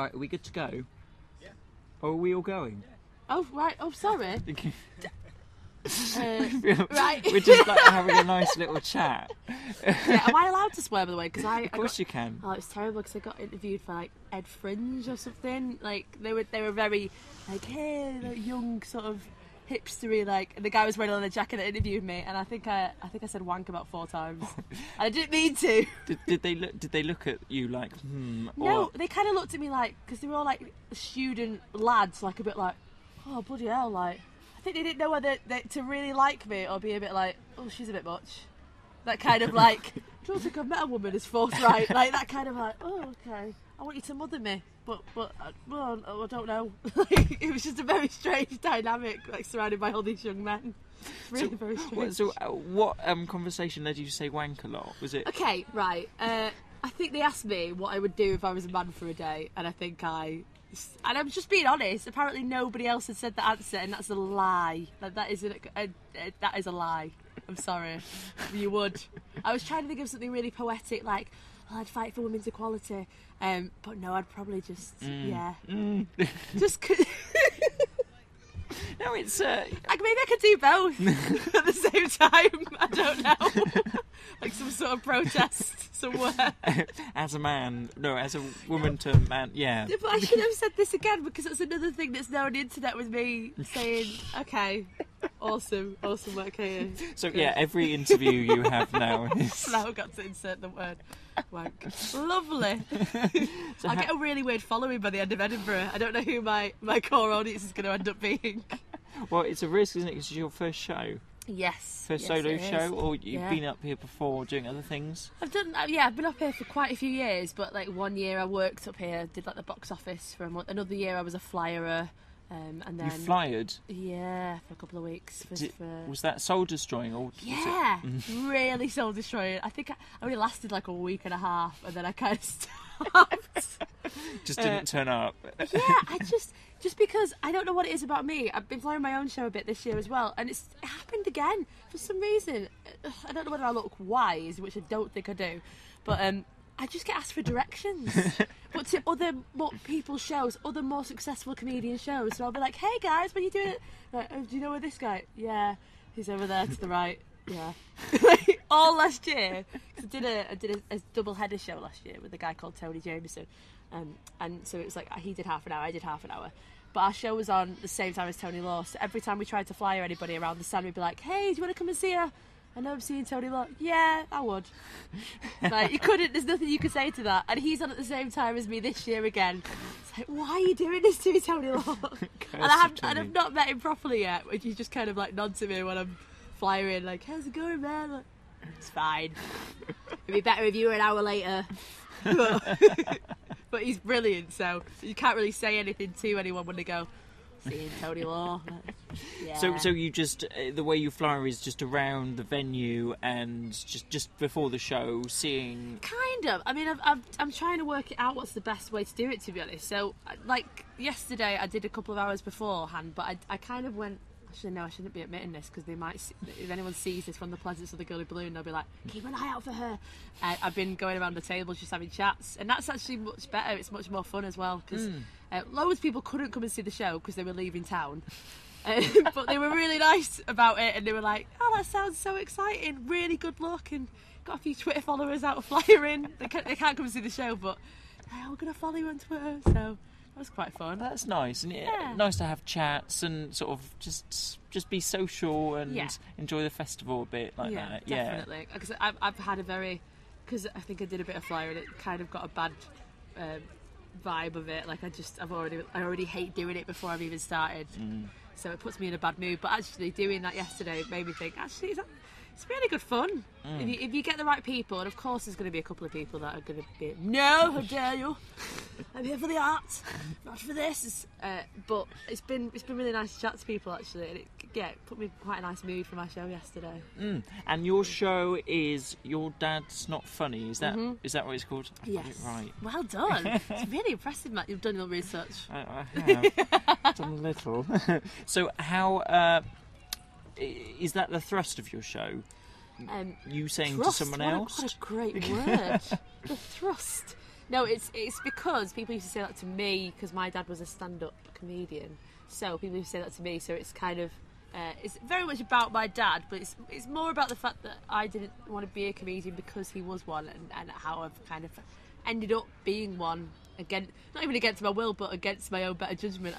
Right, are we good to go? Yeah. Or are we all going? Yeah. Oh, right. Oh, sorry. Right. We're just like having a nice little chat. Yeah, am I allowed to swear, by the way? Because Of course you can. Oh, it's terrible because I got interviewed for like Ed Fringe or something. Like they were very like, hey, like, young sort of hipstery, like, and the guy was wearing a leather jacket that interviewed me, and I think I said wank about 4 times. I didn't mean to. Did they look at you like No, they kind of looked at me like, because they were all like student lads, like a bit like, oh bloody hell, like I think they didn't know whether to really like me or be a bit like, oh, she's a bit much. That kind of like, I don't think I've met a woman as forthright, like that kind of like, oh okay, I want you to mother me. But well, I don't know. Like, it was just a very strange dynamic, like surrounded by all these young men. Really very strange. What conversation led you to say wank a lot? Was it? Okay, right. I think they asked me what I would do if I was a man for a day, and I think and I'm just being honest. Apparently, nobody else had said the answer, and that's a lie. Like, that is a lie. I'm sorry. You would. I was trying to think of something really poetic, like, oh, I'd fight for women's equality. But no, I'd probably just, just. No, it's. Like, maybe I could do both at the same time. I don't know. Like some sort of protest somewhere. As a man, no, as a woman to man, yeah. But I should have said this again, because that's another thing that's now on the internet with me saying, okay, awesome work here. So good. Yeah, every interview you have now is... Now I've got to insert the word wank. Lovely. So I'll get a really weird following by the end of Edinburgh. I don't know who my core audience is going to end up being. Well, it's a risk, isn't it? Because it's your first show. Yes. First solo show, or you've been up here before doing other things? I've been up here for quite a few years, but like 1 year I worked up here, did like the box office for a month. Another year I was a flyerer, and then... You flyered? Yeah, for a couple of weeks. Was that soul destroying? Or yeah, really soul destroying. I think I only lasted like a week and a half, and then I kind of stopped. Just didn't turn up. Yeah, just because I don't know what it is about me. I've been flying my own show a bit this year as well, and it happened again for some reason. I don't know whether I look wise, which I don't think I do, but I just get asked for directions. But to other people's shows, other more successful comedian shows, so I'll be like, "Hey guys, when you doing it? Like, oh, do you know where this guy? Yeah, he's over there to the right. Yeah." Like, all last year, cause I did a double header show last year with a guy called Tony Jameson, and so it was like he did half an hour, I did half an hour. But our show was on the same time as Tony Law, so every time we tried to flyer anybody around the stand, we'd be like, "Hey, do you want to come and see her? I know I'm seeing Tony Law." "Yeah, I would." Like, you couldn't, there's nothing you could say to that. And he's on at the same time as me this year again. It's like, why are you doing this to me, Tony Law? And I've not met him properly yet, which he just kind of like nods to me when I'm flyering, like, "How's it going, man?" Like, "It's fine. It'd be better if you were an hour later." But he's brilliant, so you can't really say anything to anyone when they go, "Seeing Tony Law." Yeah. So you just the way you flyer is just around the venue and just before the show, seeing. Kind of. I mean, I'm trying to work it out what's the best way to do it, to be honest. So, like yesterday, I did a couple of hours beforehand, but I kind of went. Actually, no, I shouldn't be admitting this, because they might, if anyone sees this from the Pleasance of the Girly Balloon, they'll be like, "Keep an eye out for her." I've been going around the tables just having chats, and that's actually much better. It's much more fun as well, because loads of people couldn't come and see the show because they were leaving town. But they were really nice about it, and they were like, "Oh, that sounds so exciting, really good luck," and got a few Twitter followers out flyering. They can't come and see the show, but we're going to follow you on Twitter, so... That was quite fun. That's nice, and nice to have chats and sort of just be social and enjoy the festival a bit like that. Yeah, definitely. Because I've had because I think I did a bit of flyer and it kind of got a bad vibe of it. Like I already hate doing it before I've even started, so it puts me in a bad mood. But actually doing that yesterday made me think, actually, it's really good fun. If you get the right people, and of course there's going to be a couple of people that are going to be, "No, how dare you? I'm here for the art, not for this." But it's been really nice to chat to people, actually, and it put me in quite a nice mood for my show yesterday. And your show is Your Dad's Not Funny, is that what it's called? Yes. Right. Well done. It's really impressive, Matt. You've done your research. I have done a little. So how is that the thrust of your show? You saying Thrust, to someone else? What a great word. The thrust. No, it's because people used to say that to me because my dad was a stand-up comedian. So people used to say that to me. So it's kind of it's very much about my dad, but it's more about the fact that I didn't want to be a comedian because he was one, and how I've kind of ended up being one again, not even against my will, but against my own better judgment.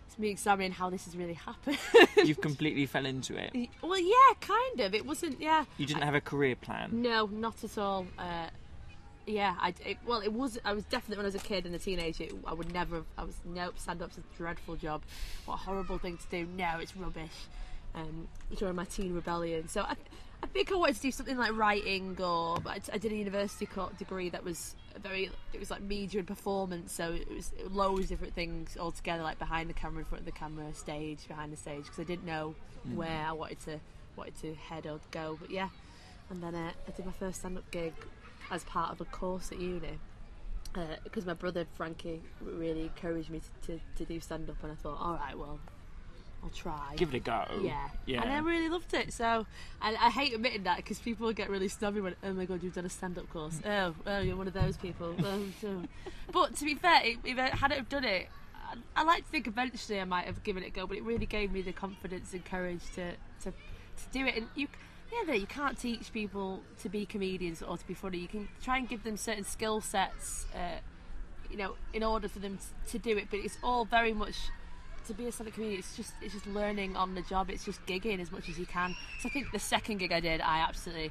It's me examining how this has really happened. You've completely fell into it. Well, yeah, kind of. It wasn't. Yeah. You didn't have a career plan. No, not at all. Yeah, it was. I was definitely when I was a kid and a teenager. I would never. Nope. Stand-up's a dreadful job. What a horrible thing to do. No, it's rubbish. During my teen rebellion, so I think I wanted to do something like writing, or I did a university degree that was it was like media and performance, so it was loads of different things all together, like behind the camera, in front of the camera, behind the stage, because I didn't know where I wanted to head or go. But yeah, and then I did my first stand-up gig as part of a course at uni, because my brother Frankie really encouraged me to do stand-up, and I thought, all right, well, I'll try. Give it a go. Yeah. And I really loved it. So, and I hate admitting that because people get really snobby when, oh my god, you've done a stand-up course. Oh, you're one of those people. But to be fair, if I hadn't have done it, I like to think eventually I might have given it a go. But it really gave me the confidence and courage to do it. And you can't teach people to be comedians or to be funny. You can try and give them certain skill sets, in order for them to do it. But it's all very much. To be a stand-up comedian, it's just learning on the job. It's just gigging as much as you can. So I think the second gig I did, I absolutely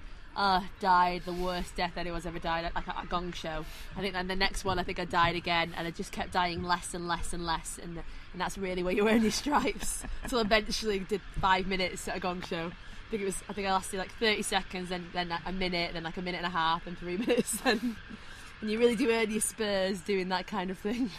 died the worst death anyone's ever died at, like a gong show. I think, and the next one, I think I died again, and I just kept dying less and less and less, and that's really where you earn your stripes. Until eventually did 5 minutes at a gong show. I think I lasted like 30 seconds, then a minute, then like a minute and a half, then 3 minutes, and you really do earn your spurs doing that kind of thing.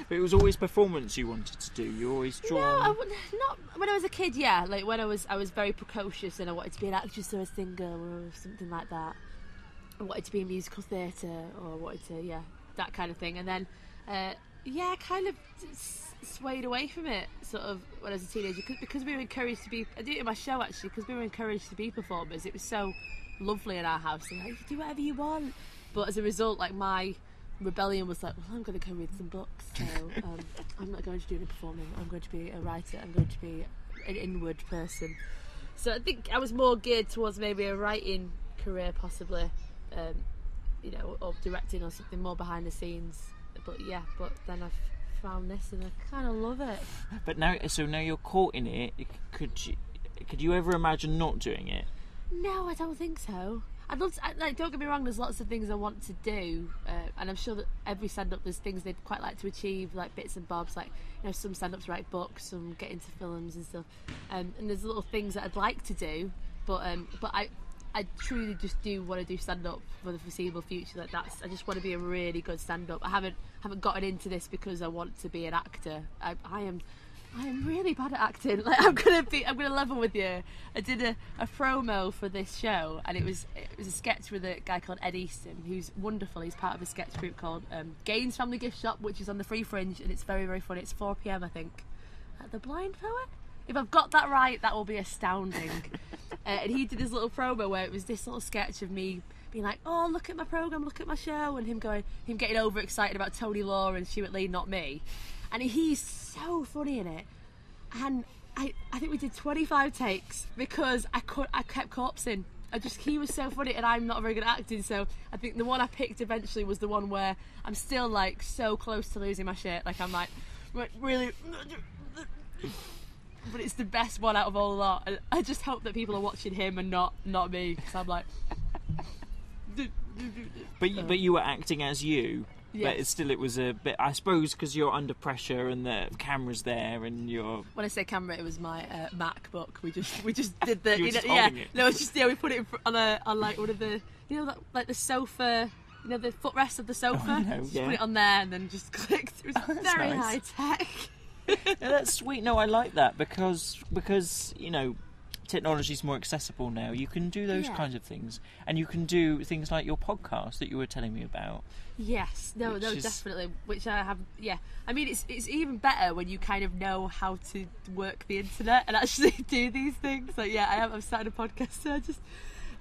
But it was always performance you wanted to do. You always drawn. No, not when I was a kid. Yeah, like when I was very precocious and I wanted to be an actress or a singer or something like that. I wanted to be in musical theatre or wanted to that kind of thing. And then kind of swayed away from it sort of when I was a teenager because we were encouraged to be. I did it in my show actually because we were encouraged to be performers. It was so lovely in our house. And, like, you can do whatever you want. But as a result, like my rebellion was like, well, I'm going to go read some books, so I'm not going to do any performing. I'm going to be a writer. I'm going to be an inward person. So I think I was more geared towards maybe a writing career, possibly, or directing or something more behind the scenes. But then I've found this and I kind of love it. But now you're caught in it. Could you ever imagine not doing it? No, I don't think so. I'd love to, don't get me wrong, there's lots of things I want to do, and I'm sure that every stand-up there's things they'd quite like to achieve, like bits and bobs, like some stand-ups write books, some get into films and stuff, and there's little things that I'd like to do, but I truly just do want to do stand-up for the foreseeable future. Like I just want to be a really good stand-up. I haven't gotten into this because I want to be an actor. I am really bad at acting. Like I'm gonna level with you. I did a promo for this show, and it was a sketch with a guy called Ed Easton, who's wonderful. He's part of a sketch group called Gaines Family Gift Shop, which is on the Free Fringe, and it's very, very funny. It's 4 p.m. I think at the Blind Poet. If I've got that right, that will be astounding. And he did his little promo where it was this little sketch of me being like, "Oh, look at my program, look at my show," and him getting overexcited about Tony Law and Stuart Lee, not me. And he's so funny in it. And I think we did 25 takes because I kept corpsing. He was so funny, and I'm not very good at acting, so I think the one I picked eventually was the one where I'm still like so close to losing my shit. Like I'm like really, but it's the best one out of all the lot. And I just hope that people are watching him and not me, because I'm like. But you were acting as you. Yes. But it was a bit, I suppose, because you're under pressure and the camera's there and you're... When I say camera, it was my MacBook. We just did the... You were just holding it. No, it's just, we put it on like one of the, like the sofa, the footrest of the sofa. Oh, I know, just put it on there and then just clicked. It was very high tech. Yeah, that's sweet. No, I like that because technology's more accessible now. You can do those kinds of things, and you can do things like your podcast that you were telling me about. Yes, definitely. Which I have. Yeah, I mean, it's even better when you kind of know how to work the internet and actually do these things. Like, I've started a podcast, so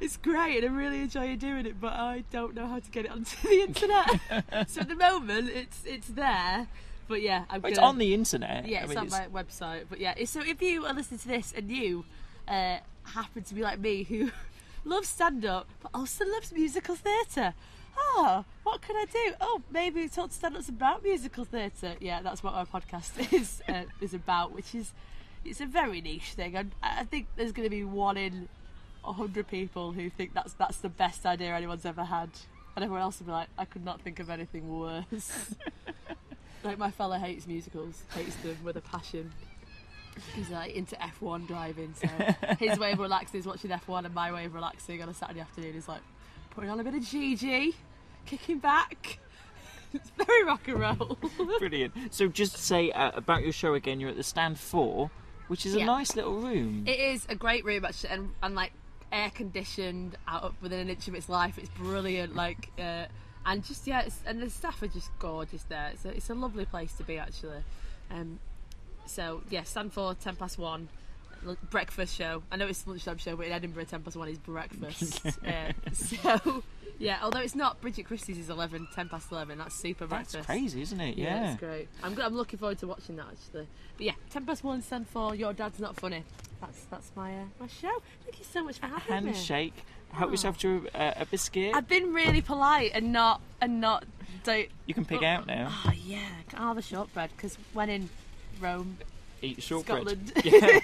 It's great, and I really enjoy doing it, but I don't know how to get it onto the internet. So at the moment, it's there. But yeah, it's on the internet. Yeah, it's on my website. But yeah, so if you are listening to this and you happen to be like me, who loves stand-up but also loves musical theatre, what can I do? Maybe talk to stand-ups about musical theatre. Yeah, that's what my podcast is about, which is it's a very niche thing. And I think there's going to be 1 in 100 people who think that's the best idea anyone's ever had, and everyone else will be like, I could not think of anything worse. Like, my fella hates musicals, hates them with a passion. He's like into F1 driving, so his way of relaxing is watching F1, and my way of relaxing on a Saturday afternoon is like putting on a bit of GG, kicking back. It's very rock and roll. Brilliant. So just say about your show again, you're at the Stand 4, which is a nice little room. It is a great room, actually, and like air conditioned out within an inch of its life. It's brilliant, like and just and the staff are just gorgeous there. It's a lovely place to be, actually. So yeah, Stand 4, 1:10 breakfast show. I know it's a lunchtime show, but in Edinburgh 1:10 is breakfast. So yeah, although it's not, Bridget Christie's is 10:11. That's super breakfast. That's crazy, isn't it? Yeah, it's great. I'm looking forward to watching that, actually. But yeah, 1:10, Stand 4. Your Dad's Not Funny. That's my show. Thank you so much for having me. Handshake. Help yourself to a biscuit. I've been really polite and not. Don't. You can pick out now. Oh yeah, I'll have a shortbread, because when in Rome, eat shortbread. Scotland. Yeah.